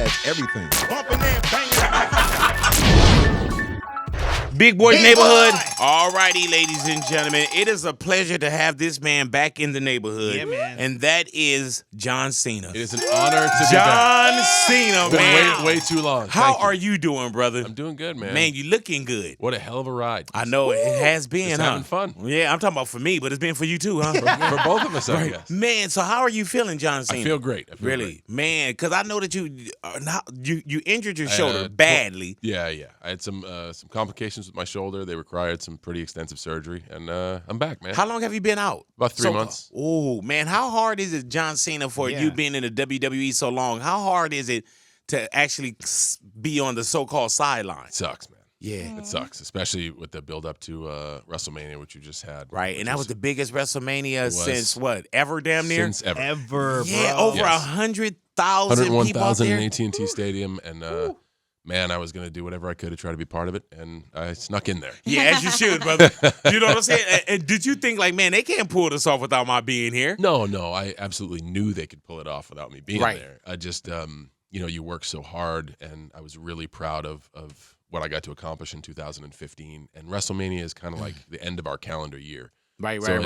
has everything. Bumping and banging. Big Boy's Big Neighborhood. Boy. All righty, ladies and gentlemen. It is a pleasure to have this man back in the neighborhood. Yeah, man. And that is John Cena. It is an honor to be back. John Cena, It's been man. way too long. How Thank are you doing, brother? I'm doing good, man. Man, you looking good. What a hell of a ride. I know it has been, It's huh? having fun. Yeah, I'm talking about for me, but it's been for you too, huh? For both of us, I guess. Man, so how are you feeling, John Cena? I feel great. Really? Man, because I know that you injured your shoulder tw- badly. Yeah. I had some complications with my shoulder. They required some pretty extensive surgery, and I'm back, man. How long have you been out? About 3 months. Oh, man, how hard is it, John Cena, for you being in the WWE so long? How hard is it to actually be on the so-called sideline? It sucks, man. Yeah. It sucks, especially with the build-up to WrestleMania, which you just had. Right, and that was the biggest WrestleMania was. since what? Ever, damn near? Since ever. Ever, Yeah, bro. over Yes. 100,000 people out 101,000 in there. AT&T Stadium, and man, I was going to do whatever I could to try to be part of it, and I snuck in there. Yeah, as you should, brother. You know what I'm saying? And did you think, like, man, they can't pull this off without my being here? No, I absolutely knew they could pull it off without me being Right. there. I just, you work so hard, and I was really proud of what I got to accomplish in 2015. And WrestleMania is kind of like the end of our calendar year. Right. So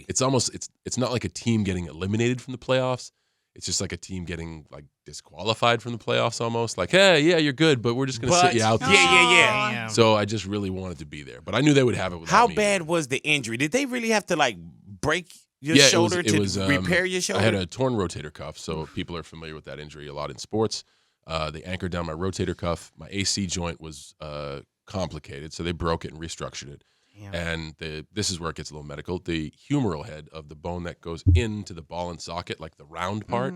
It's almost it's not like a team getting eliminated from the playoffs. It's just like a team getting like disqualified from the playoffs almost. Like, hey, yeah, you're good, but we're just going to sit you out. This Yeah. Damn. So I just really wanted to be there, but I knew they would have it without How me. bad was the injury? Did they really have to, like, break your Yeah, shoulder it was, to repair your shoulder? I had a torn rotator cuff, so people are familiar with that injury a lot in sports. They anchored down my rotator cuff. My AC joint was complicated, so they broke it and restructured it. Damn. And this is where it gets a little medical. The humeral head of the bone that goes into the ball and socket, like the round part,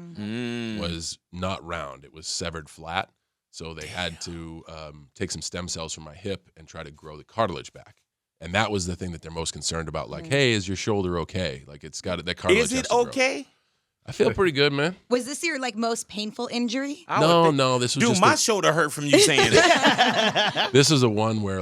was not round. It was severed flat. So they had to take some stem cells from my hip and try to grow the cartilage back. And that was the thing that they're most concerned about. Like, hey, is your shoulder okay? Like, it's got that cartilage. Is has it to grow. okay? I feel pretty good, man. Was this your most painful injury? I would think- No, this was Dude, just my shoulder hurt from you saying it. this is a one where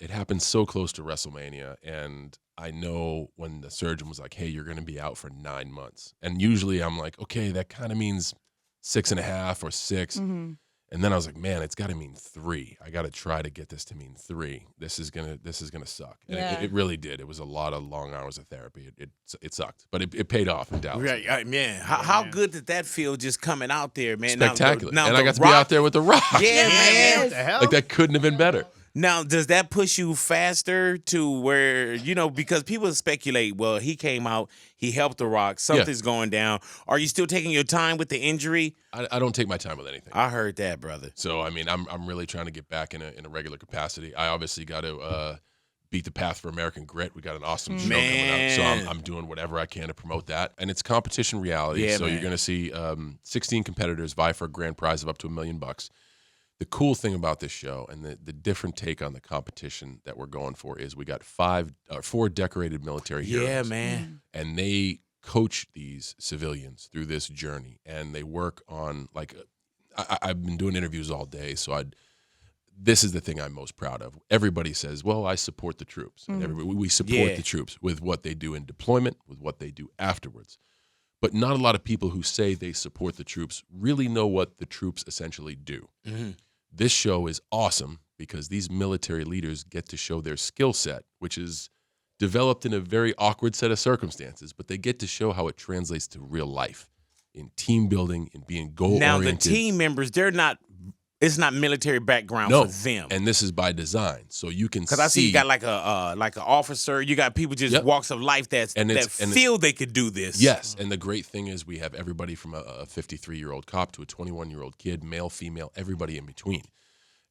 it happened so close to WrestleMania, and I know when the surgeon was like, hey, you're going to be out for 9 months. And usually I'm like, okay, that kind of means 6.5 or 6. Mm-hmm. And then I was like, man, it's got to mean 3. I got to try to get this to mean 3. This is gonna suck. And Yeah. it really did. It was a lot of long hours of therapy. It sucked, but it paid off in Dallas. Right, man. How good did that feel just coming out there, man? Spectacular. Now and the I got to Rock, be out there with The Rock. Yeah, man. What the hell? Like, that couldn't have been better. Now, does that push you faster to where, because people speculate, well, he came out, he helped The Rock, something's going down. Are you still taking your time with the injury? I don't take my time with anything. I heard that, brother. So, I mean, I'm really trying to get back in a regular capacity. I obviously got to beat the path for American Grit. We got an awesome show coming up. So I'm doing whatever I can to promote that. And it's competition reality. Yeah, so man. you're going to see 16 competitors vie for a grand prize of up to $1 million. The cool thing about this show and the different take on the competition that we're going for is we got 4 decorated military heroes. Yeah, man. And they coach these civilians through this journey, and they work on I've been doing interviews all day, so this is the thing I'm most proud of. Everybody says, well, I support the troops. And we support the troops with what they do in deployment, with what they do afterwards. But not a lot of people who say they support the troops really know what the troops essentially do. Mm-hmm. This show is awesome because these military leaders get to show their skill set, which is developed in a very awkward set of circumstances, but they get to show how it translates to real life in team building, in being goal-oriented. Now, the team members, it's not military background No, for them. and this is by design, so you can see. Because I see you got like an officer, you got people just walks of life that feel they could do this. Yes, and the great thing is we have everybody from a 53-year-old cop to a 21-year-old kid, male, female, everybody in between.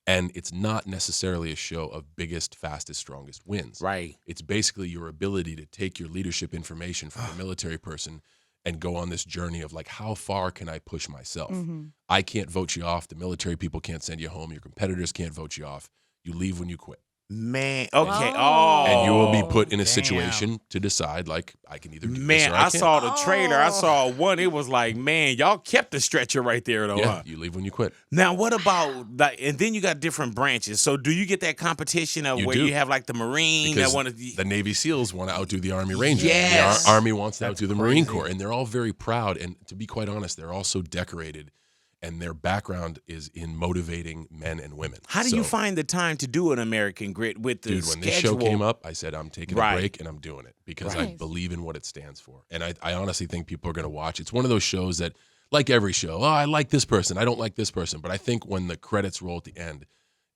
And it's not necessarily a show of biggest, fastest, strongest wins. Right. It's basically your ability to take your leadership information from a military person and go on this journey of like, how far can I push myself? I can't vote you off. The military people can't send you home. Your competitors can't vote you off. You leave when you quit. Man, okay. And you will be put in a situation to decide, like, I can either do this Man, or I can't. saw the trailer. I saw one. It was like, man, y'all kept the stretcher right there, though. Yeah, Huh? you leave when you quit. Now, what about and then you got different branches. So, do you get that competition of where do. you have like the Marine Because that want to? the Navy SEALs want to outdo the Army Rangers. Yes. The Army wants to outdo the Marine Corps, and they're all very proud. And to be quite honest, they're all so decorated and their background is in motivating men and women. How do you find the time to do an American Grit with the Dude, when this show came up, I said, I'm taking a Right. break and I'm doing it because I Right. believe in what it stands for. And I honestly think people are going to watch. It's one of those shows that, like every show, I like this person, I don't like this person. But I think when the credits roll at the end,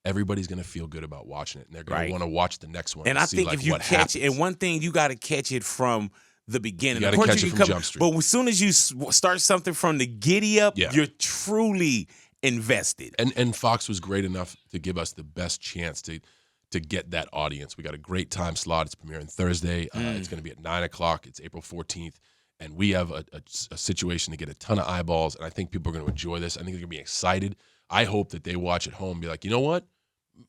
everybody's going to feel good about watching it. And they're going Right. to want to watch the next one. And I see, think like, if you what catch it, happens. and one thing, you got to catch it from the beginning. You gotta Of course, catch you it can from Jump Street. But as soon as you start something from the giddy up, Yeah. you're truly invested. And Fox was great enough to give us the best chance to get that audience. We got a great time slot. It's premiering Thursday. It's going to be at 9:00. It's April 14th. And we have a situation to get a ton of eyeballs. And I think people are going to enjoy this. I think they're going to be excited. I hope that they watch at home and be like, you know what?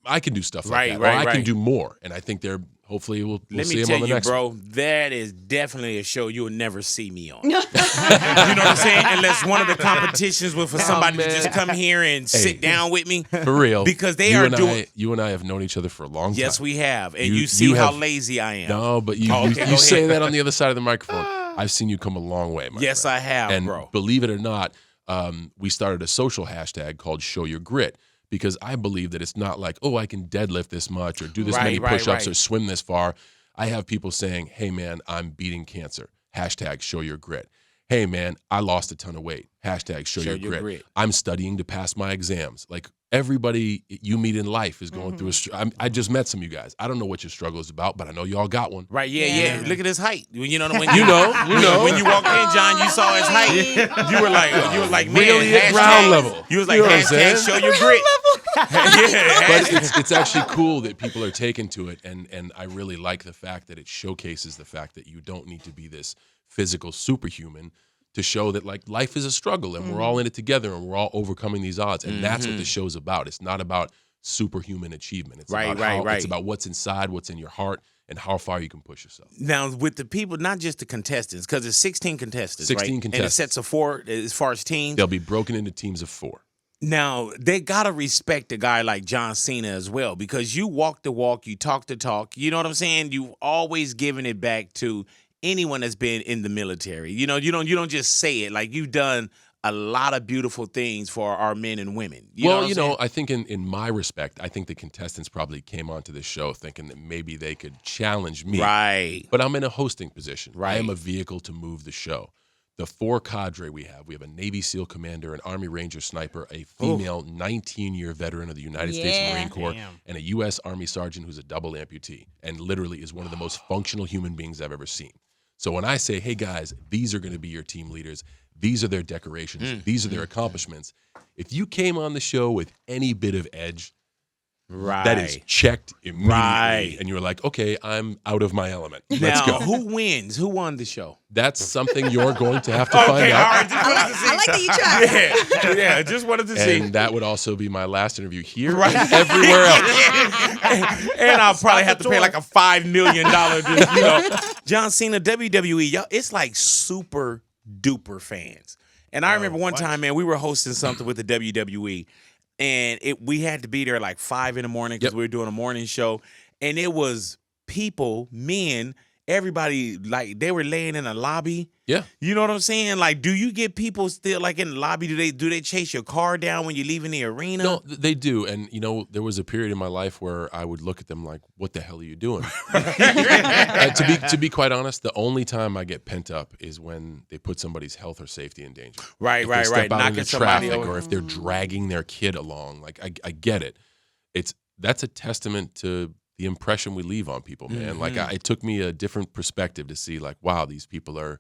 I can do stuff like that. Or I can do more. And I think hopefully we'll Let see me them tell on the you, next bro, one. that is definitely a show you'll never see me on. You know what I'm saying? Unless one of the competitions was for somebody to just come here and sit down with me. For real. Because they you are and doing. you and I have known each other for a long time. Yes, we have. And You- you see you how have- lazy I am. No, but you, Oh, okay, you go say ahead. that on the other side of the microphone. I've seen you come a long way, my Yes, friend. I have, and bro. believe it or not, we started a social hashtag called Show Your Grit because I believe that it's not like, oh, I can deadlift this much or do this many push-ups or swim this far. I have people saying, hey, man, I'm beating cancer. Hashtag Show Your Grit. Hey, man, I lost a ton of weight. Hashtag Show Your Grit. I'm studying to pass my exams. Like, everybody you meet in life is going through I just met some of you guys. I don't know what your struggle is about, but I know y'all got one. Right, yeah. Look at his height. You know, when You know. when you walked in, John, you saw his height. You were like, man, Really at hashtag- ground level. You was like, You know what I'm hashtag saying? Show Your Grit. Yeah, But it's actually cool that people are taken to it, and I really like the fact that it showcases the fact that you don't need to be this physical superhuman to show that like life is a struggle and we're all in it together and we're all overcoming these odds, and that's what the show's about. It's not about superhuman achievement. It's about It's about what's inside, what's in your heart, and how far you can push yourself. Now, with the people, not just the contestants, because it's 16 contestants, 16 right? contestants. And it sets of 4 as far as teams. They'll be broken into teams of 4. Now, they got to respect a guy like John Cena as well, because you walk the walk, you talk the talk. You know what I'm saying? You've always given it back to anyone that's been in the military. You know, you don't just say it. Like, you've done a lot of beautiful things for our men and women. I think in my respect, I think the contestants probably came onto this show thinking that maybe they could challenge me. Right. But I'm in a hosting position. Right. I am a vehicle to move the show. The 4 cadre we have a Navy SEAL commander, an Army Ranger sniper, a female 19-year veteran of the United States Marine Corps, and a U.S. Army sergeant who's a double amputee and literally is one of the most functional human beings I've ever seen. So when I say, hey, guys, these are going to be your team leaders, these are their decorations, these are their accomplishments, if you came on the show with any bit of edge, that is checked immediately. Right. And you're like, okay, I'm out of my element. Let's Now, go. who wins? Who won the show? That's something you're going to have to find out. All right, just wanted to see. I like that you tried. Yeah, just wanted to see. And that would also be my last interview here and everywhere else. And I'll probably have to pay like a $5 million. John Cena, WWE, y'all, it's like super duper fans. And I remember one time, man, we were hosting something with the WWE, and we had to be there like 5 a.m. because we were doing a morning show, and it was people, men. Everybody, like, they were laying in a lobby. Yeah. You know what I'm saying? Like, do you get people still, like, in the lobby? Do they chase your car down when you're leaving the arena? No, they do. And, there was a period in my life where I would look at them like, what the hell are you doing? To be quite honest, the only time I get pent up is when they put somebody's health or safety in danger. Right. If they step out Knocking into somebody traffic, over. or if they're dragging their kid along. Like, I get it. That's a testament to the impression we leave on people, man. Like, it took me a different perspective to see, like, wow, these people are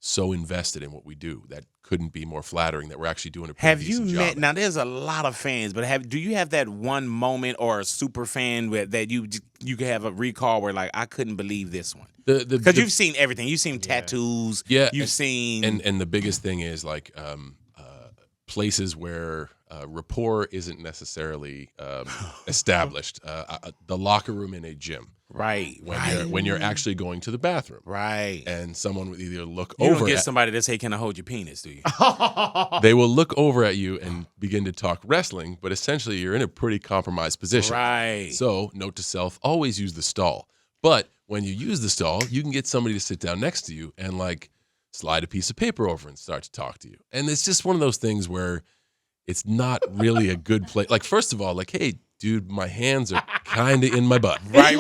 so invested in what we do. That couldn't be more flattering that we're actually doing a pretty decent job. Now, there's a lot of fans, but do you have that one moment or a super fan that you can have a recall where, like, I couldn't believe this one? Because you've seen everything. You've seen tattoos. Yeah. You've seen. And the biggest thing is, like, places where rapport isn't necessarily established. The locker room in a gym. Right. When you're actually going to the bathroom. Right. And someone would either look You over don't get at somebody that say, "Can I hold your penis?" Do you? They will look over at you and begin to talk wrestling, but essentially you're in a pretty compromised position. Right. So, note to self, always use the stall. But when you use the stall, you can get somebody to sit down next to you and, like, slide a piece of paper over and start to talk to you. And it's just one of those things where it's not really a good place. Like, first of all, like, hey, dude, my hands are kind of in my butt. Right,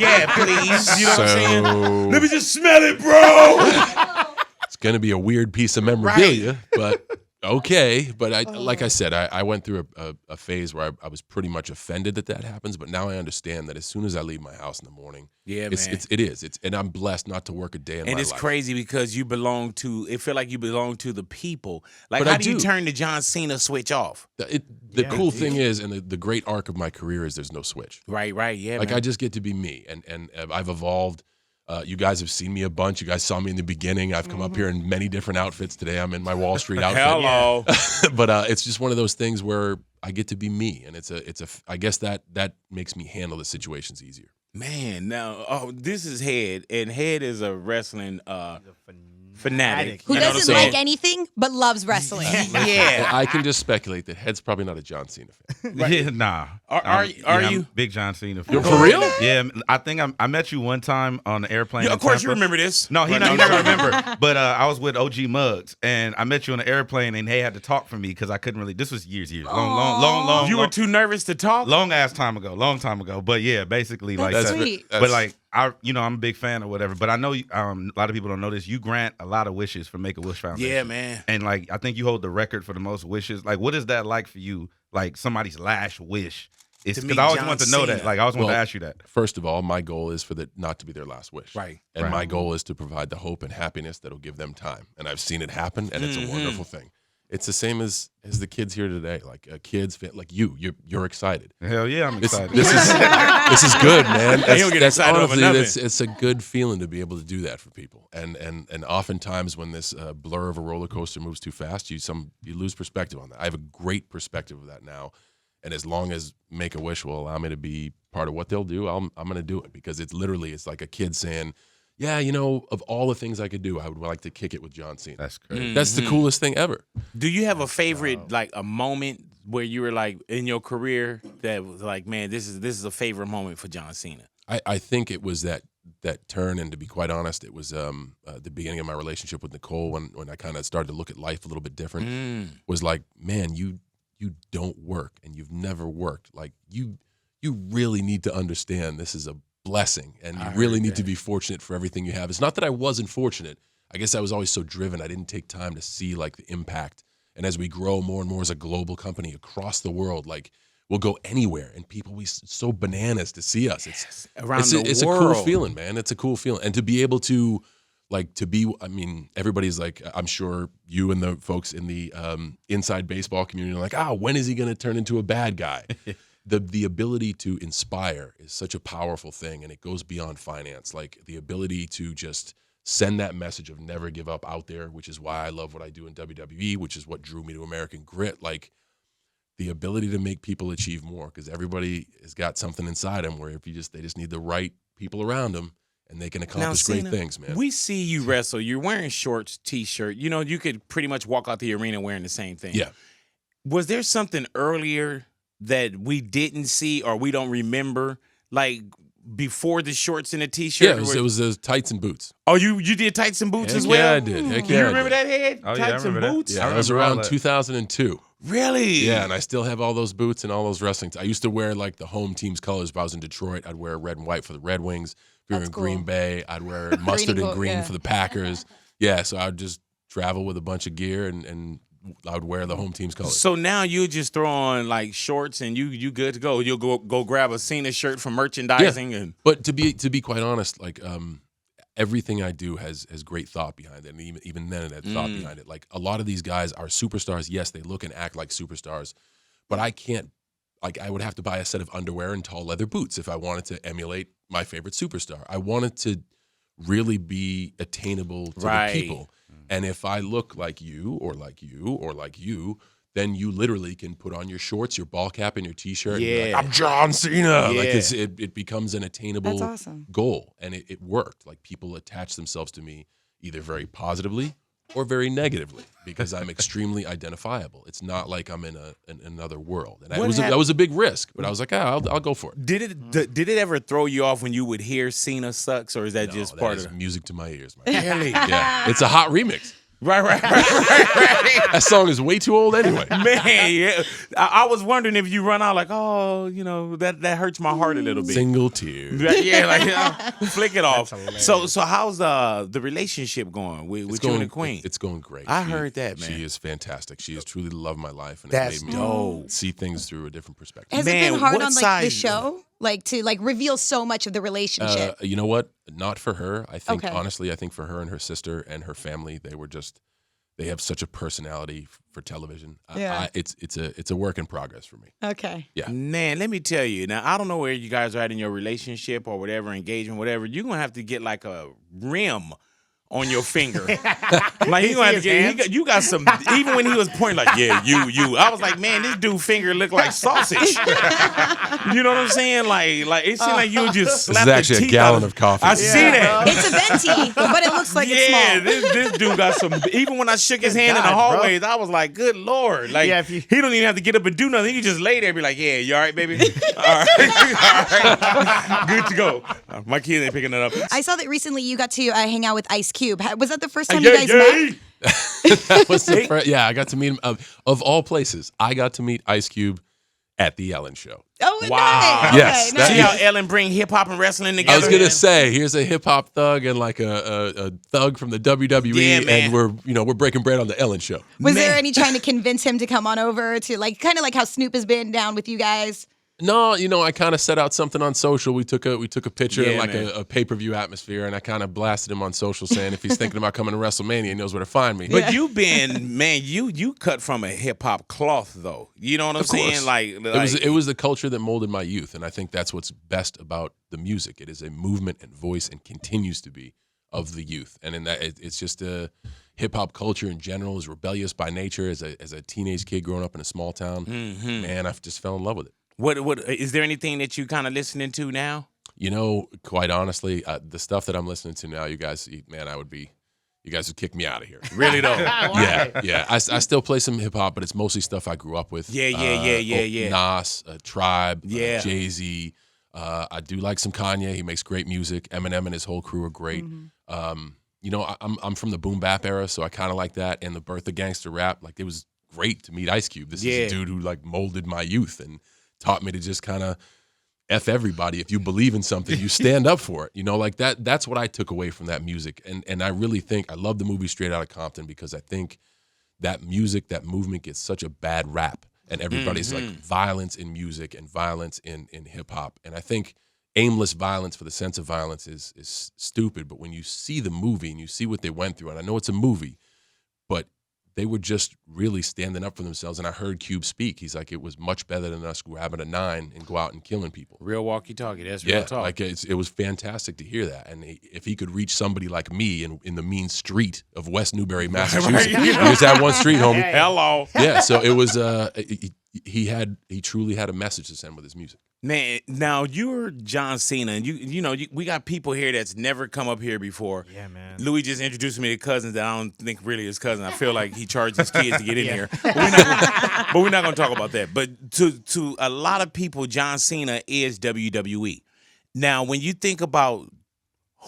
yeah, please. You know what I'm saying? So Let me just smell it, bro. it's gonna be a weird piece of memorabilia, but okay. But like I said, I went through a phase where I was pretty much offended that happens, but now I understand that as soon as I leave my house in the morning, Yeah, it's and I'm blessed not to work a day in my life. And it's crazy because you belong to. It feel like you belong to the people. Like, But how I do you do. turn the John Cena switch off? The cool thing is, and the great arc of my career is, there's no switch. Right, yeah. Like, man. I just get to be me, and I've evolved. You guys have seen me a bunch. You guys saw me in the beginning. I've come up here in many different outfits today. I'm in my Wall Street outfit. Hello. But it's just one of those things where I get to be me, and I guess that makes me handle the situations easier. Man, now, this is Head, and Head is a wrestling fanatic. Who You know what I'm doesn't saying? like anything but loves wrestling. Yeah. I can just speculate that Head's probably not a John Cena fan. Yeah, nah. Are I'm you? big John Cena fan? You're for real? Yeah, I think I met you one time on the airplane. Yeah, in of course you Tampa. remember this. No, he Right, not gonna remember. But I was with OG Muggs, and I met you on the airplane, and they had to talk for me because I couldn't really. This was years, long. You were too nervous to talk? long time ago. But yeah, basically like That's that. sweet. But like I'm a big fan or whatever. But I know a lot of people don't know this. You grant a lot of wishes for Make-A-Wish Foundation. Yeah, man. And like I think you hold the record for the most wishes. Like, what is that like for you? Like somebody's last wish. It's To because meet I always John want to know that. Cena. Like I always want to Well, ask you that. First of all, my goal is for that not to be their last wish. Right. And my goal is to provide the hope and happiness that'll give them time. And I've seen it happen, and it's a wonderful thing. It's the same as the kids here today. Like kids, like you're excited. Hell yeah, I'm excited. This is good, man. He don't get excited over nothing. It's a good feeling to be able to do that for people. And oftentimes when this blur of a roller coaster moves too fast, you lose perspective on that. I have a great perspective of that now. And as long as Make-A-Wish will allow me to be part of what they'll do, I'm going to do it, because it's like a kid saying, yeah, of all the things I could do, I would like to kick it with John Cena. That's crazy. That's the coolest thing ever. Do you have a favorite, like a moment where you were like in your career that was like, man, this is a favorite moment for John Cena? I think it was that turn, and to be quite honest, it was the beginning of my relationship with Nicole when I kind of started to look at life a little bit different. Was like, man, you don't work and you've never worked. Like you really need to understand this is a blessing, and you really need to be fortunate for everything you have. It's not that I wasn't fortunate. I guess I was always so driven. I didn't take time to see like the impact. And as we grow more and more as a global company across the world, like we'll go anywhere and people be so bananas to see us. It's a cool feeling, man. It's a cool feeling. And to be able to I mean, everybody's like, I'm sure you and the folks in the inside baseball community are like, when is he going to turn into a bad guy? The ability to inspire is such a powerful thing, and it goes beyond finance. Like the ability to just send that message of never give up out there, which is why I love what I do in WWE, which is what drew me to American Grit. Like the ability to make people achieve more, because everybody has got something inside them where they just need the right people around them, and they can accomplish great things, man. We see you wrestle. You're wearing shorts, T-shirt. You could pretty much walk out the arena wearing the same thing. Yeah. Was there something earlier that we didn't see or we don't remember, like before the shorts and the T-shirt? Yeah, it was those tights and boots. Oh, you did tights and boots as well? Yeah, I did. Heck Do yeah, you I remember did. that, Head? Oh, yeah, I Tights and remember that. boots? Yeah, I that was remember all around that. 2002. Really? Yeah, and I still have all those boots and all those wrestling. I used to wear like the home team's colors. If I was in Detroit, I'd wear red and white for the Red Wings. If we were in That's cool. Green Bay, I'd wear mustard and green yeah. for the Packers. Yeah, so I would just travel with a bunch of gear, and I would wear the home team's colors. So now you just throw on like shorts and you good to go. You'll go grab a Cena shirt from merchandising and But to be quite honest, like everything I do has great thought behind it, and even then it had thought behind it. Like a lot of these guys are superstars. Yes, they look and act like superstars, but I can't. Like I would have to buy a set of underwear and tall leather boots if I wanted to emulate my favorite superstar. I wanted to really be attainable to the people. And if I look like you or like you or like you, then you literally can put on your shorts, your ball cap, and your T-shirt. Yeah. And be like, I'm John Cena. Yeah. Like it becomes an attainable That's awesome. goal, and it worked. Like people attach themselves to me either very positively or very negatively because I'm extremely identifiable. It's not like I'm in another world, and that was a big risk. But I was like, I'll go for it. did it ever throw you off when you would hear Cena sucks, or is that just That part is of it? music to my ears, man. Really? Yeah, it's a hot remix. Right. That song is way too old anyway. Man, yeah. I was wondering if you run out like, oh, that hurts my heart a little bit. Single tear. Yeah, like flick it off. So how's the relationship going with you and the Queen? It's going great. I heard that, man. She is fantastic. She is truly the love of my life, and That's it made me dope. see things through a different perspective. Has Man, it been hard what on like the size- show, like to like reveal so much of the relationship? You know what? Not for her. I think Okay. honestly, I think for her and her sister and her family, they have such a personality for television. Yeah. It's a work in progress for me. Okay. Yeah. Man, let me tell you. Now, I don't know where you guys are at in your relationship or whatever, engagement, whatever. You're going to have to get like a rim on your finger. Like, you're going to have to get, you got some, even when he was pointing like, yeah, you. I was like, man, this dude finger look like sausage. You know what I'm saying? Like it seemed like you would just slap This is the actually a teeth gallon out of coffee. I see that. It's a venti, but it looks like it's Yeah, small. this dude got some. Even when I shook his hand in the God, bro. hallways, I was like, "Good Lord!" Like Yeah, if you- he don't even have to get up and do nothing. He can just lay there and be like, "Yeah, you all right, baby? All right, good to go." My kids ain't picking it up. I saw that recently you got to hang out with Ice Cube. Was that the first time Yeah, you guys yeah. met? That was the first, yeah, I got to meet him. Of all places, I got to meet Ice Cube at the Ellen Show. Oh, Wow. nice. Yes, Okay, that- See nice. how Ellen bring hip hop and wrestling together? I was gonna say, here's a hip hop thug and like a thug from the WWE, Yeah, man. and we're breaking bread on the Ellen Show. Was there Man. any trying to convince him to come on over to like kind of like how Snoop has been down with you guys? No, I kind of set out something on social. We took a picture in Yeah, like man. a pay-per-view atmosphere, and I kind of blasted him on social saying if he's thinking about coming to WrestleMania, he knows where to find me. But you been, man, you cut from a hip hop cloth though. You know what I'm Of course. saying? Like it was the culture that molded my youth, and I think that's what's best about the music. It is a movement and voice, and continues to be, of the youth. And in that, it's just a hip hop culture in general is rebellious by nature. As a teenage kid growing up in a small town, man, I just fell in love with it. What is there anything that you kind of listening to now? Quite honestly, the stuff that I'm listening to now, you guys would kick me out of here. Really though? Yeah. I still play some hip hop, but it's mostly stuff I grew up with. Yeah. Nas, Tribe, Yeah. Jay-Z. I do like some Kanye. He makes great music. Eminem and his whole crew are great. I'm from the boom bap era, so I kind of like that. And the birth of gangster rap, like it was great to meet Ice Cube. This is a dude who like molded my youth and taught me to just kind of F everybody. If you believe in something, you stand up for it. Like that's what I took away from that music. And I really think I love the movie Straight Outta Compton because I think that music, that movement gets such a bad rap. And everybody's like violence in music and violence in hip hop. And I think aimless violence for the sense of violence is stupid. But when you see the movie and you see what they went through, and I know it's a movie, but they were just really standing up for themselves. And I heard Cube speak. He's like, it was much better than us grabbing a 9 and go out and killing people. Real walkie-talkie. That's real talk. Like it was fantastic to hear that. And if he could reach somebody like me in the mean street of West Newbury, Massachusetts, here's that one street, homie. Hello. Yeah, so it was. He truly had a message to send with his music. Man, now you're John Cena, and we got people here that's never come up here before. Yeah, man. Louis just introduced me to cousins that I don't think really is cousin. I feel like he charged his kids to get in here. But we're not going to talk about that. But to a lot of people, John Cena is WWE. Now, when you think about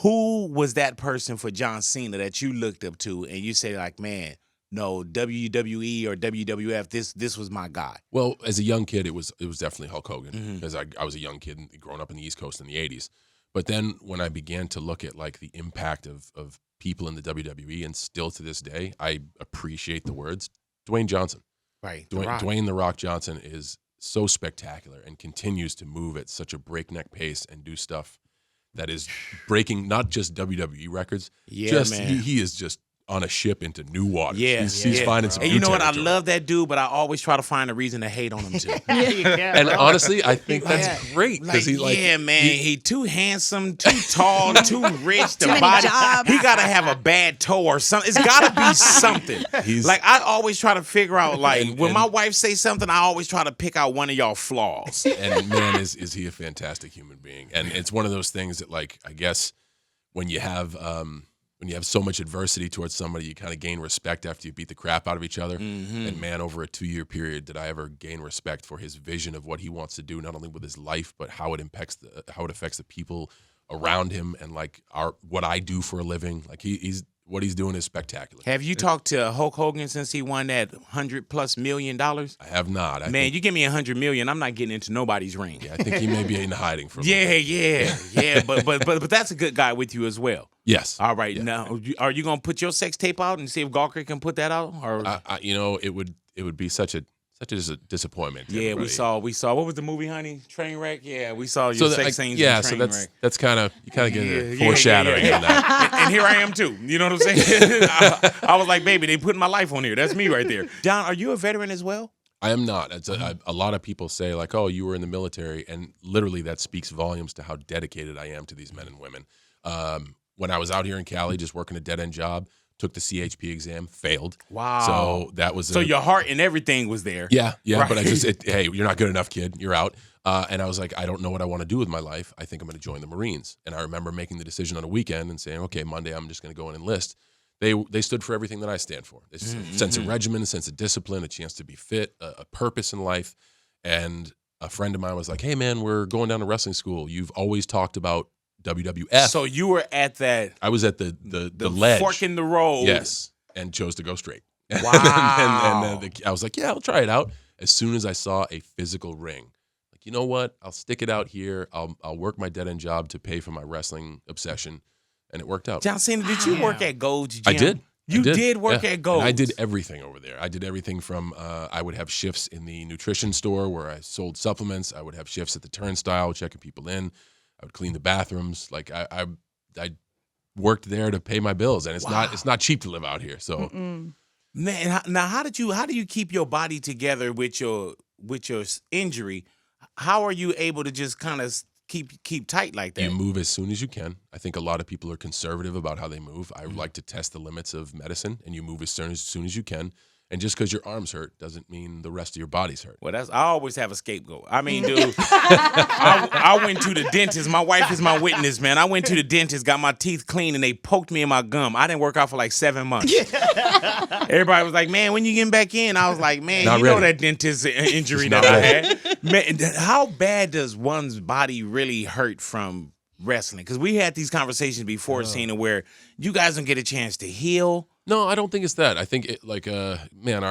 who was that person for John Cena that you looked up to, and you say like, man, no, WWE or WWF, this was my guy. Well, as a young kid, it was definitely Hulk Hogan because I was a young kid growing up in the East Coast in the 80s. But then when I began to look at like the impact of people in the WWE, and still to this day, I appreciate the words, Dwayne Johnson. Right. Dwayne The Rock Johnson is so spectacular and continues to move at such a breakneck pace and do stuff that is breaking not just WWE records. Yeah, man. He is just on a ship into new waters. Yeah, he's finding some And new you know what? I territory. love that dude, but I always try to find a reason to hate on him too. And honestly, I think that's great because he too handsome, too tall, too rich. The Too many body, jobs. he gotta have a bad toe or something. It's gotta be something. Like I always try to figure out. Like when my wife say something, I always try to pick out one of y'all flaws. And man, is he a fantastic human being? And it's one of those things that, like, I guess when you have so much adversity towards somebody, you kind of gain respect after you beat the crap out of each other. And man, over a 2-year period, did I ever gain respect for his vision of what he wants to do, not only with his life, but how it affects the people around him, and like what I do for a living. Like he's what he's doing is spectacular. Have you talked to Hulk Hogan since he won that $100+ million? I have not. Man, you give me $100 million, I'm not getting into nobody's ring. Yeah, I think he may be in hiding for a little bit. Yeah. But that's a good guy with you as well. Yes. All right. Now, are you gonna put your sex tape out and see if Gawker can put that out? Or it would be such a disappointment. yeah, we saw. What was the movie, honey? Trainwreck. Yeah, we saw your sex scenes. Yeah, in so Trainwreck. that's kind of get a foreshadowing in that. And here I am too. You know what I'm saying? I was like, baby, they put my life on here. That's me right there. John, are you a veteran as well? I am not. It's a lot of people say like, oh, you were in the military, and literally that speaks volumes to how dedicated I am to these men and women. When I was out here in Cali, just working a dead end job, took the CHP exam, failed. Wow. So that was so your heart and everything was there. Yeah. Right. But hey, you're not good enough, kid. You're out. And I was like, I don't know what I want to do with my life. I think I'm going to join the Marines. And I remember making the decision on a weekend and saying, okay, Monday I'm just going to go and enlist. They stood for everything that I stand for. This sense of regimen, a sense of discipline, a chance to be fit, a purpose in life. And a friend of mine was like, hey, man, we're going down to wrestling school. You've always talked about WWF. So you were at that. I was at the ledge. Fork in the road. Yes, and chose to go straight. Wow. I was like, yeah, I'll try it out. As soon as I saw a physical ring, like, you know what? I'll stick it out here. I'll work my dead end job to pay for my wrestling obsession, and it worked out. John Cena, did you work at Gold's Gym? I did. You did work at Gold's. And I did everything over there. I did everything from I would have shifts in the nutrition store where I sold supplements. I would have shifts at the turnstile checking people in. I would clean the bathrooms. Like I worked there to pay my bills, and it's not cheap to live out here. So, man, now how do you keep your body together with your injury? How are you able to just kind of keep tight like that? You move as soon as you can. I think a lot of people are conservative about how they move. I like to test the limits of medicine, and you move as soon as you can. And just because your arms hurt doesn't mean the rest of your body's hurt. Well, I always have a scapegoat. I mean, dude, I went to the dentist. My wife is my witness, man. I went to the dentist, got my teeth clean, and they poked me in my gum. I didn't work out for like 7 months. Everybody was like, man, when you getting back in? I was like, man, Not you ready. know that dentist injury that I had. Man, how bad does one's body really hurt from wrestling? Because we had these conversations before, Cena, where you guys don't get a chance to heal. No, I don't think it's that. I think it man,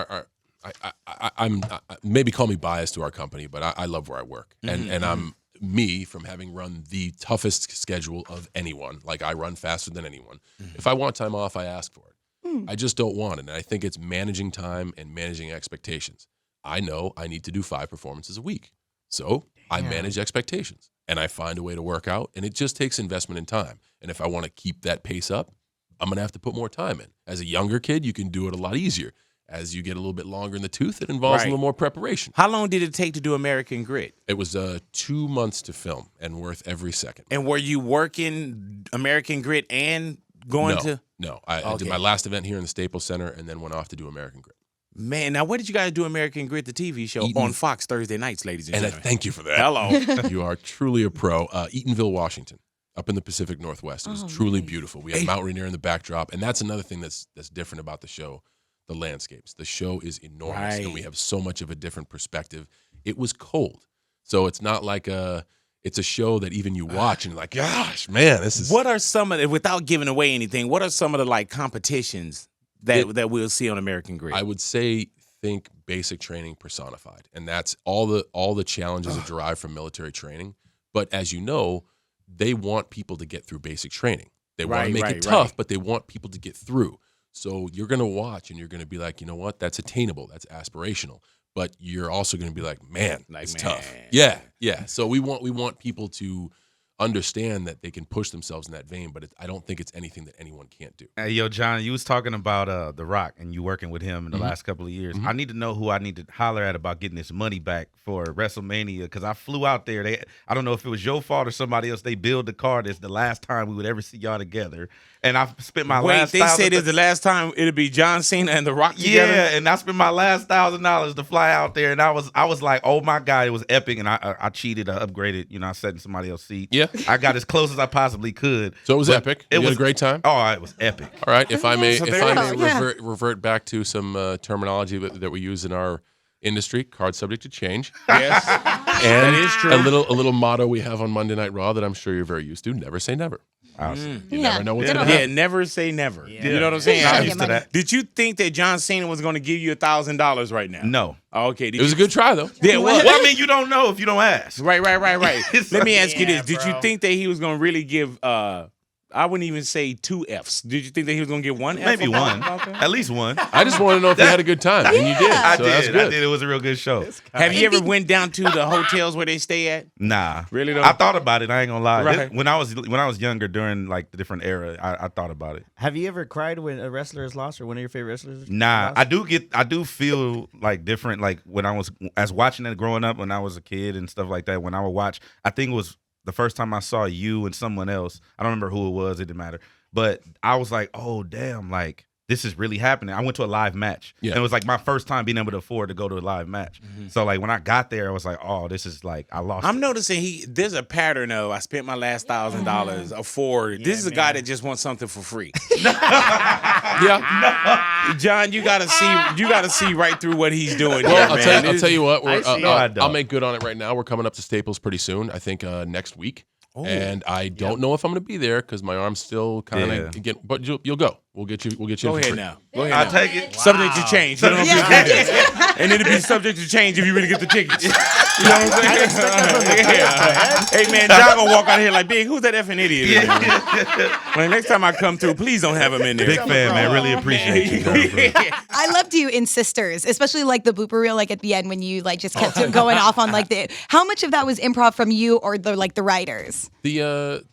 I'm maybe call me biased to our company, but I love where I work, and I'm me from having run the toughest schedule of anyone. Like I run faster than anyone. If I want time off, I ask for it. I just don't want it, and I think it's managing time and managing expectations. I know I need to do 5 performances a week, so I manage expectations and I find a way to work out, and it just takes investment in time. And if I want to keep that pace up, I'm going to have to put more time in. As a younger kid, you can do it a lot easier. As you get a little bit longer in the tooth, it involves a little more preparation. How long did it take to do American Grit? It was 2 months to film and worth every second. And were you working American Grit and going to? No. I did my last event here in the Staples Center and then went off to do American Grit. Man, now where did you guys do American Grit, the TV show, on Fox Thursday nights, ladies and gentlemen? And I thank you for that. Hello. You are truly a pro. Eatonville, Washington. Up in the Pacific Northwest. It was truly beautiful. We had Mount Rainier in the backdrop, and that's another thing that's different about the show, the landscapes. The show is enormous, and we have so much of a different perspective. It was cold, so it's not like it's a show that even you watch and you're like, gosh, man, this is... What are some of the, without giving away anything, what are some of the like competitions that we'll see on American Grit? I would say think basic training personified, and that's all the challenges that derive from military training. But as you know, they want people to get through basic training. They want to make it tough, but they want people to get through. So you're going to watch and you're going to be like, you know what? That's attainable. That's aspirational. But you're also going to be like, man, it's tough. Yeah. So we want people to understand that they can push themselves in that vein, but I don't think it's anything that anyone can't do. Hey, yo, John, you was talking about The Rock and you working with him in the last couple of years. I need to know who I need to holler at about getting this money back for WrestleMania, because I flew out there. I don't know if it was your fault or somebody else. They billed the card as the last time we would ever see y'all together. And I spent my last... Wait, they said it's the last time it'll be John Cena and The Rock together? Yeah, and I spent my last $1,000 to fly out there, and I was like, oh my God, it was epic, and I cheated, I upgraded, I sat in somebody else's seat. Yeah. I got as close as I possibly could. So it was epic. You had a great time? Oh, it was epic. All right, if I may Yeah. revert back to some terminology that we use in our industry, card subject to change. Yes. And that is true. a little motto we have on Monday Night Raw that I'm sure you're very used to, never say never. Awesome. You Yeah. never know what's Good gonna on happen. Yeah, never say never. Yeah. You know what I'm saying? Nah, I'm Yeah, used to money. that. Did you think that John Cena was going to give you $1,000 right now? No. Oh, okay. It was a good try though. Yeah, well, Well, I mean, you don't know if you don't ask. right. Let me ask you Yeah, this. Did you bro. think that he was going to really give, I wouldn't even say 2 Fs. Did you think that he was going to give 1 F? Maybe about one. that? At least one. I just want to know if you had a good time, and you did. I So that's did. good. I did. It was a real good show. Have you ever went down to the hotels where they stay at? Nah. Really though? I thought about it. I ain't gonna lie. Right. When I was younger, during like the different era, I thought about it. Have you ever cried when a wrestler has lost or one of your favorite wrestlers? Nah, lost? I do feel like different. Like when I was watching it growing up when I was a kid and stuff like that. When I would watch, I think it was the first time I saw you and someone else. I don't remember who it was. It didn't matter. But I was like, oh damn, like this is really happening. I went to a live match. Yeah. And it was like my first time being able to afford to go to a live match. So like when I got there, I was like, oh, this is like I lost. I'm it. noticing there's a pattern of I spent my last $1,000 afford. This is a guy that just wants something for free. Yeah. John, you gotta see right through what he's doing Well, here, I'll man. tell you what. I see. No, I don't. I'll make good on it right now. We're coming up to Staples pretty soon. I think next week. And I don't know if I'm going to be there because my arm's still kind of getting. But you'll go. We'll get you. We'll get you. Go in for ahead free. now. Go ahead. I'll now. take it. Subject to change. You don't know if you get it. And it'll be subject to change if you really get the tickets. You know what I'm saying? Yeah. Hey man, John gonna walk out here like, big, who's that effing idiot? When next time I come through, please don't have him in there. Big fan, man. Really appreciate you. I loved you in Sisters, especially like the blooper reel, like at the end when you like just kept going off on like the. How much of that was improv from you or the writers? The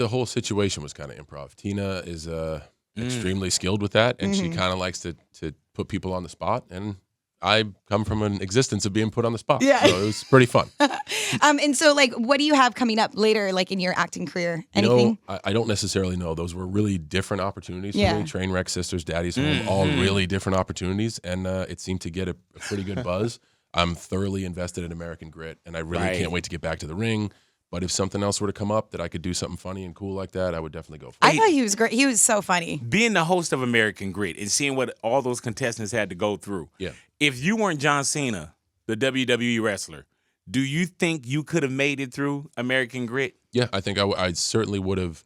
whole situation was kind of improv. Tina is extremely skilled with that, and she kind of likes to put people on the spot. And I come from an existence of being put on the spot. Yeah. So it was pretty fun. And so like, what do you have coming up later, like in your acting career? You Anything? know, I don't necessarily know. Those were really different opportunities for Yeah. me. Trainwreck, Sisters, Daddy's Home, all really different opportunities, and it seemed to get a pretty good buzz. I'm thoroughly invested in American Grit, and I really can't wait to get back to the ring. But if something else were to come up that I could do something funny and cool like that, I would definitely go for it. I thought he was great. He was so funny. Being the host of American Grit and seeing what all those contestants had to go through. Yeah. If you weren't John Cena, the WWE wrestler, do you think you could have made it through American Grit? Yeah, I think I certainly would have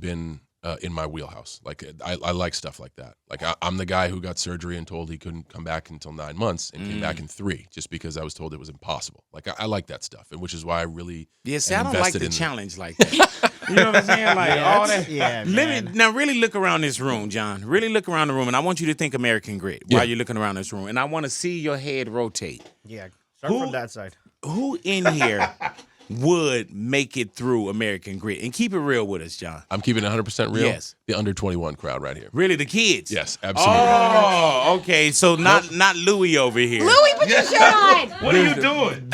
been in my wheelhouse. Like I like stuff like that. Like I'm the guy who got surgery and told he couldn't come back until 9 months and came back in 3 just because I was told it was impossible. Like I like that stuff, and which is why I really See, am I don't like invested the in challenge like that. You know what I'm saying? Like all that. Yeah, man. Now really look around this room, John. Really look around the room, and I want you to think American Grit while you're looking around this room, and I want to see your head rotate. Yeah. Start from that side. Who in here would make it through American Grit? And keep it real with us, John. I'm keeping it 100% real. Yes. The under 21 crowd right here. Really, the kids? Yes, absolutely. Oh, okay. So not Louis over here. Louis, put your shirt on. What are you doing?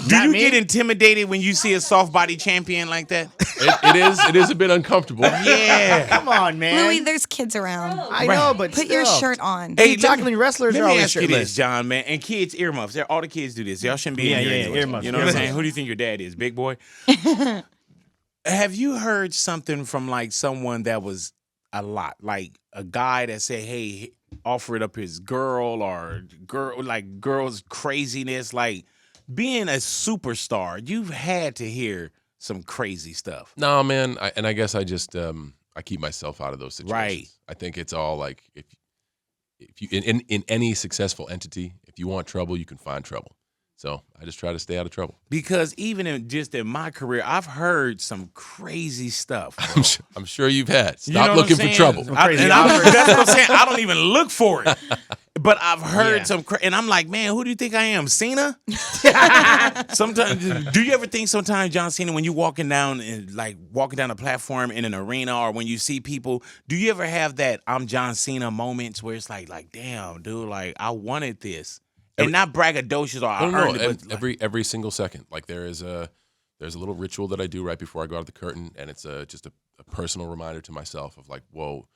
Do you me? get intimidated when you see a soft body champion like that? It is a bit uncomfortable. Yeah. Come on, man. Louis, there's kids around. I know, but Put your still. shirt on. Hey, Keep talking wrestlers let are me always ask you this, shirtless. John, man. And kids, earmuffs. All the kids do this. Y'all shouldn't be Yeah, in here yeah, anyway. earmuffs. You know what I'm saying? Earmuffs. Who do you think your dad is, big boy? Have you heard something from like someone that was a lot, like a guy that said, "Hey, offered up his girl or girl's craziness"? Like being a superstar, you've had to hear some crazy stuff. No, man. I guess I just I keep myself out of those situations. Right. I think it's all like if you in any successful entity, if you want trouble, you can find trouble. So I just try to stay out of trouble. Because even in my career, I've heard some crazy stuff. I'm sure you've had. You know Stop what looking I'm for saying? trouble. Crazy That's what I'm saying. I don't even look for it. But I've heard and I'm like, man, who do you think I am, Cena? Sometimes, do you ever think sometimes, John Cena, when you're walking down a platform in an arena, or when you see people, do you ever have that I'm John Cena moments where it's like, damn, dude, like I wanted this, and not braggadocious or I earned it, but every single second. Like there's a little ritual that I do right before I go out the curtain, and it's just a personal reminder to myself of like, whoa,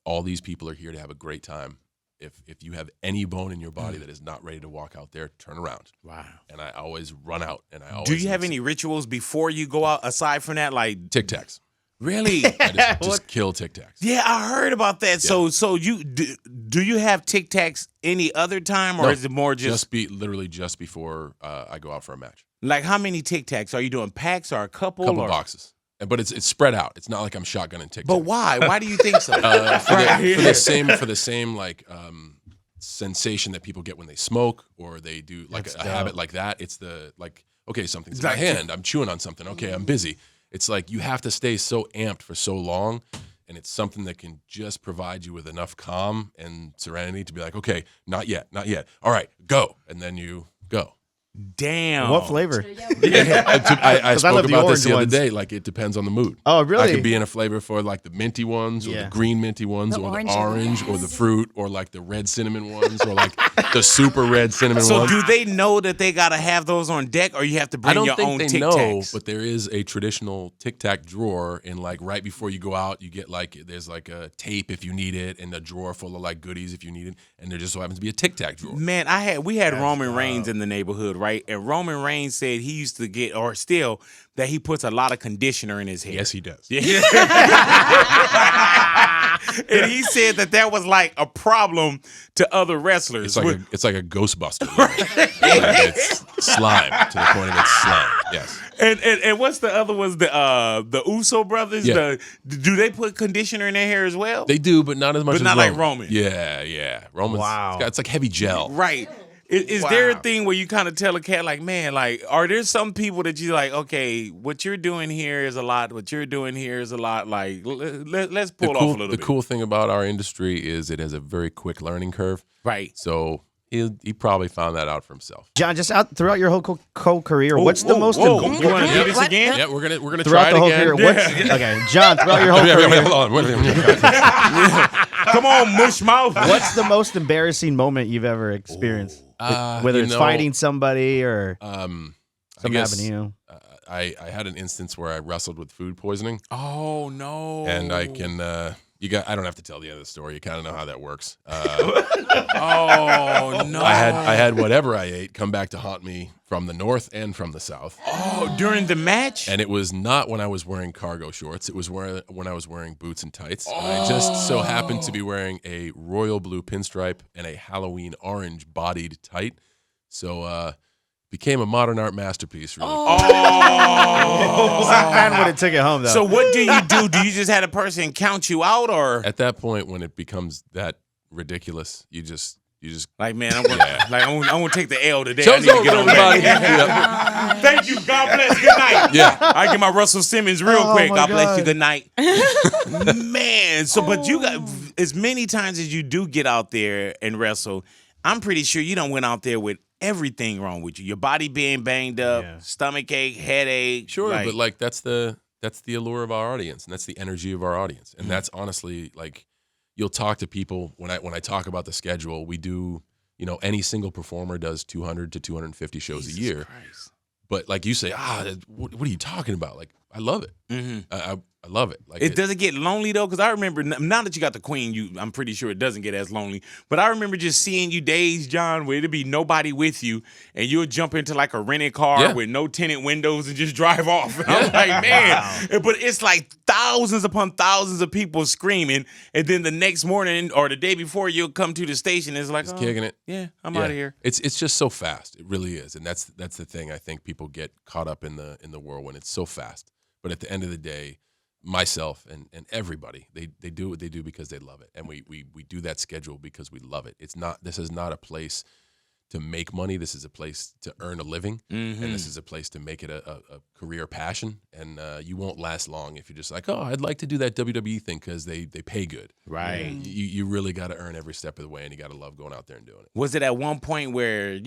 all these people are here to have a great time. If you have any bone in your body that is not ready to walk out there, turn around. Wow. And I always run out. And I always do you have any rituals before you go out aside from that? Like Tic Tacs? really? I just kill Tic Tacs. Yeah, I heard about that. Yeah. So you do you have Tic Tacs any other time, or No, is it more just literally just before I go out for a match? like how many Tic Tacs are you doing? Packs or a couple? Couple or? boxes. But it's spread out. It's not like I'm shotgunning TikTok. But why? Why do you think so? For the same like sensation that people get when they smoke or they do like a habit like that. It's the like, okay, something's in my hand. I'm chewing on something. Okay, I'm busy. It's like you have to stay so amped for so long, and it's something that can just provide you with enough calm and serenity to be like, okay, not yet. All right, go, and then you go. Damn. What flavor? I spoke love the about this the other orange day. Like, it depends on the mood. Oh, really? I could be in a flavor for like the minty ones, or the green minty ones, or the orange, or the fruit, or like the red cinnamon ones, or like the super red cinnamon ones. So do they know that they gotta have those on deck, or you have to bring your own Tic Tacs? Know, but there is a traditional Tic Tac drawer, and like right before you go out, you get like there's like a tape if you need it, and a drawer full of like goodies if you need it, and there just so happens to be a Tic Tac drawer. Man, we had Roman Reigns in the neighborhood, right? And Roman Reigns said he used to get, or still, that he puts a lot of conditioner in his hair. Yes, he does. Yeah. And he said that was like a problem to other wrestlers. It's like a Ghostbuster. It's slime to the point of it's slime. Yes. And what's the other ones? The Uso brothers. Yeah. Do they put conditioner in their hair as well? They do, but not as much. But not like Roman. Yeah. Roman's. Wow. It's like heavy gel. Right. Is there a thing where you kind of tell a cat like, man, like, are there some people that you like, okay, what you're doing here is a lot, what you're doing here is a lot, like, let's pull off a little bit. The cool thing about our industry is it has a very quick learning curve. Right. So he probably found that out for himself. John, just throughout your whole career, what's the most You want to do this again? Yeah, we're gonna throughout try the it whole again. career? Okay, John, throughout your whole career, Wait, hold on. Come on, mush mouth. what's the most embarrassing moment you've ever experienced? Whether it's fighting somebody or something happened to you. I had an instance where I wrestled with food poisoning. Oh no! And I can I don't have to tell the end of the story. You kind of know how that works. Oh no! I had whatever I ate come back to haunt me from the north and from the south. Oh, during the match? And it was not when I was wearing cargo shorts. It was when I was wearing boots and tights. And I just so happened to be wearing a royal blue pinstripe and a Halloween orange bodied tight. So became a modern art masterpiece, really. Some fan would have took it home though. So what do you do? Do you just have a person count you out, or At that point, when it becomes that ridiculous, you just like, man, I'm gonna take the L today. I show's need to over, get on everybody. that. Yep. Thank you. God bless. Good night. Yeah. I get my Russell Simmons real quick. my God bless God. you. Good night. Man, so but you got as many times as you do get out there and wrestle, I'm pretty sure you don't went out there with everything wrong with you. Your body being banged up, stomach ache, headache. Sure, but like that's the allure of our audience, and that's the energy of our audience, and that's honestly like you'll talk to people when I talk about the schedule. We do, any single performer does 200 to 250 shows a year. Christ. But like you say, what are you talking about? Like I love it. Mm-hmm. I love it. Like It doesn't get lonely though, because I remember now that you got the queen, I'm pretty sure it doesn't get as lonely. But I remember just seeing you days, John, where it'd be nobody with you, and you'll jump into like a rented car with no tinted windows and just drive off. And I'm like, man, but it's like thousands upon thousands of people screaming, and then the next morning or the day before you'll come to the station, it's like, kicking it. Yeah, I'm out of here. It's just so fast. It really is, and that's the thing. I think people get caught up in the whirlwind. It's so fast, but at the end of the day, myself and everybody, they do what they do because they love it, and we do that schedule because we love it. This is not a place to make money. This is a place to earn a living, and this is a place to make it a career passion. And you won't last long if you're just like, oh, I'd like to do that WWE thing because they pay good. Right. You really got to earn every step of the way, and you got to love going out there and doing it. Was it at one point where,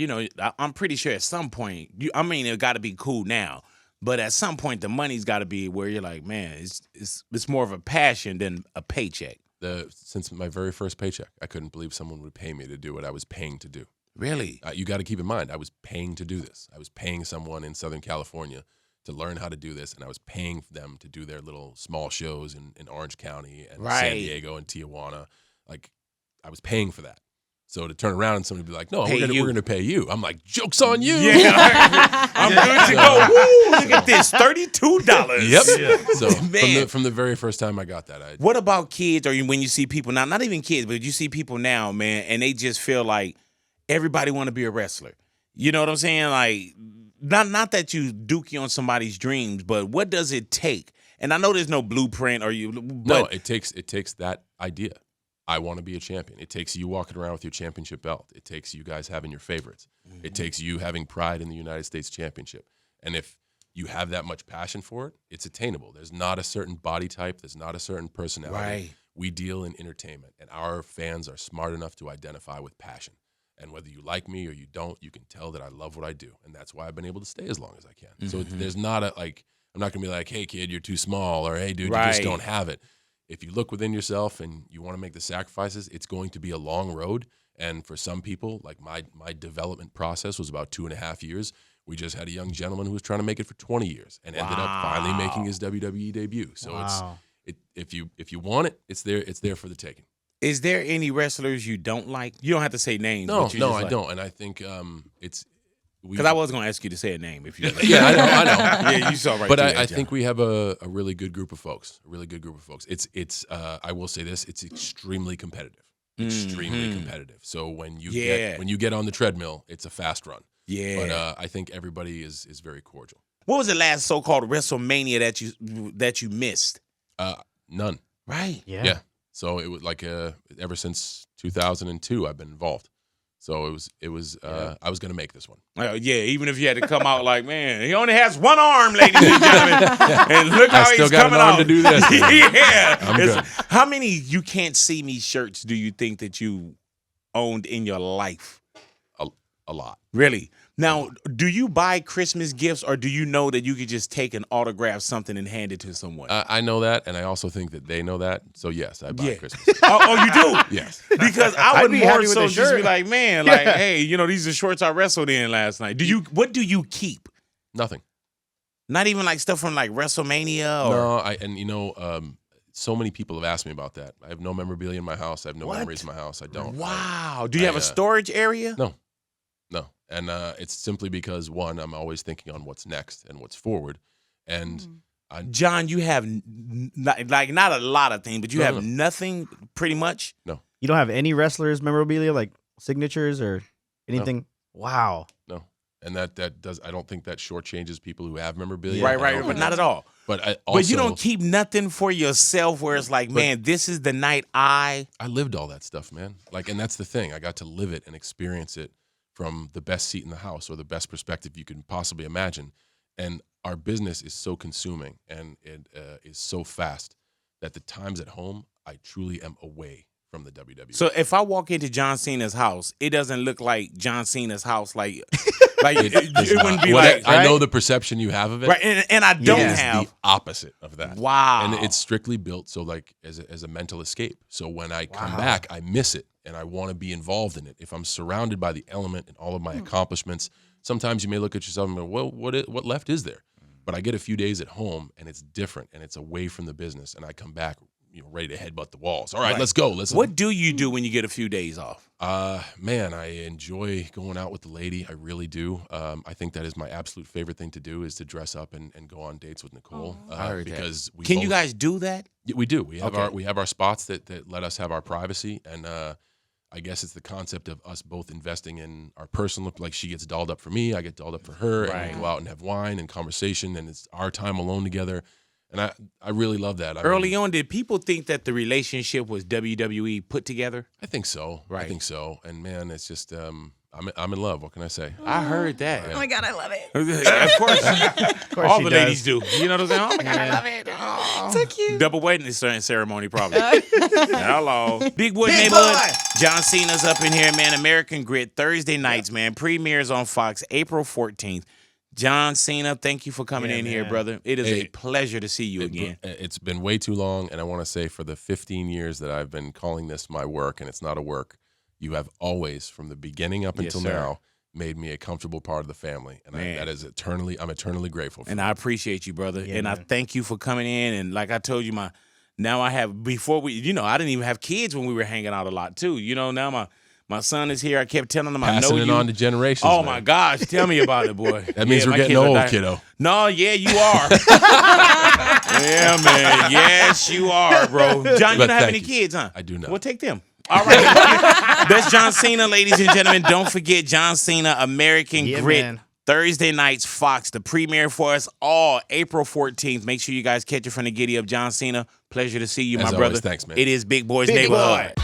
I'm pretty sure at some point, it got to be cool now, but at some point the money's got to be where you're like, man, it's more of a passion than a paycheck. Since my very first paycheck, I couldn't believe someone would pay me to do what I was paying to do. Really? You got to keep in mind, I was paying to do this. I was paying someone in Southern California to learn how to do this, and I was paying them to do their little small shows in Orange County and San Diego and Tijuana. Like, I was paying for that. So to turn around and somebody be like, no, we're going to pay you. I'm like, joke's on you. Yeah, I'm good to go. Woo, look at this, $32. Yep. Yeah. So from the very first time I got that. What about kids, or when you see people now, not even kids, but you see people now, man, and they just feel like everybody want to be a wrestler. You know what I'm saying? Like, not that you dookie on somebody's dreams, but what does it take? And I know there's no blueprint or you. But No, it takes that idea. I want to be a champion. It takes you walking around with your championship belt. It takes you guys having your favorites. Mm-hmm. It takes you having pride in the United States Championship. And if you have that much passion for it, it's attainable. There's not a certain body type. There's not a certain personality. Right. We deal in entertainment, and our fans are smart enough to identify with passion. And whether you like me or you don't, you can tell that I love what I do. And that's why I've been able to stay as long as I can. Mm-hmm. So there's not a, like, I'm not going to be like, hey, kid, you're too small, or hey, dude, you just don't have it. If you look within yourself and you want to make the sacrifices, it's going to be a long road. And for some people, like my development process was about 2.5 years. We just had a young gentleman who was trying to make it for 20 years and ended up finally making his WWE debut. So if you want it, it's there for the taking. Is there any wrestlers you don't like? You don't have to say names. No, but I don't. And I think it's because I was going to ask you to say a name if you. Yeah, I know. Yeah, you saw right. But I think we have a really good group of folks. It's I will say this: it's extremely competitive. Extremely competitive. So when you get on the treadmill, it's a fast run. Yeah. But I think everybody is very cordial. What was the last so-called WrestleMania that you missed? None. Right. Yeah. So it was like ever since 2002, I've been involved. So it was I was going to make this one. Even if you had to come out like, man, he only has one arm, ladies and gentlemen, and look how he's coming out to do this. I'm good. How many "You Can't See Me" shirts do you think that you owned in your life? A lot. Really? Now, do you buy Christmas gifts, or do you know that you could just take and autograph something and hand it to someone? I know that, and I also think that they know that. So yes, I buy Christmas gifts. Oh, you do? Yes. Because I would more so just be like, man, like, hey, these are shorts I wrestled in last night. What do you keep? Nothing. Not even like stuff from like WrestleMania? Or? No, so many people have asked me about that. I have no memorabilia in my house. I have no memories in my house. I don't. Wow. Do you have a storage area? No. And it's simply because, one, I'm always thinking on what's next and what's forward. And John, you have not a lot of things, but you have nothing pretty much? No. You don't have any wrestlers' memorabilia, like signatures or anything? No. Wow. No. And that does, I don't think that shortchanges people who have memorabilia. Right, but not at all. But you don't keep nothing for yourself where it's like, man, this is the night I lived all that stuff, man. Like, and that's the thing. I got to live it and experience it from the best seat in the house or the best perspective you can possibly imagine. And our business is so consuming and it is so fast that the times at home, I truly am away from the WWE. So if I walk into John Cena's house, it doesn't look like John Cena's house. Like it wouldn't be like. I know the perception you have of it. Right, and I don't have the opposite of that. Wow. And it's strictly built so like as a mental escape. So when I come back, I miss it. And I want to be involved in it. If I'm surrounded by the element and all of my accomplishments, sometimes you may look at yourself and go, well, what left is there? But I get a few days at home, and it's different, and it's away from the business, and I come back, ready to headbutt the walls. All right, let's go. What do you do when you get a few days off? Man, I enjoy going out with the lady. I really do. I think that is my absolute favorite thing to do is to dress up and go on dates with Nicole. Because Can you guys do that? Yeah, we do. We have our spots that let us have our privacy, and I guess it's the concept of us both investing in our personal, like she gets dolled up for me, I get dolled up for her, and we go out and have wine and conversation, and it's our time alone together. And I really love that. Early on, did people think that the relationship was WWE put together? I think so. Right. I think so. And man, it's just I'm in love. What can I say? I heard that. Oh my God, I love it. Of course all the ladies do. You know what I'm saying? Oh my God, I love it. Oh. So cute. Double wedding ceremony, probably. Hello. Big Boy Neighborhood. John Cena's up in here, man. American Grit, Thursday nights, man. Premieres on Fox, April 14th. John Cena, thank you for coming in here, brother. It is a pleasure to see you again. It's been way too long, and I want to say for the 15 years that I've been calling this my work, and it's not a work, you have always, from the beginning up until now, made me a comfortable part of the family, and I'm eternally grateful for. And I appreciate you, brother, I thank you for coming in. And like I told you, now I have before we, I didn't even have kids when we were hanging out a lot too. Now my son is here. I kept telling him I know you. Passing it on to generations. Oh my gosh, tell me about it, boy. That means we're getting old, kiddo. No, yeah, you are. Yeah, man. Yes, you are, bro. John, you don't have any kids, huh? I do not. Well, take them. All right. That's John Cena, ladies and gentlemen. Don't forget John Cena, American Grit, man. Thursday nights, Fox, the premiere for us all, April 14th. Make sure you guys catch it from the giddy up. John Cena, pleasure to see you, As my always, brother. thanks, man. It is Big Boy's Big Neighborhood. Boy.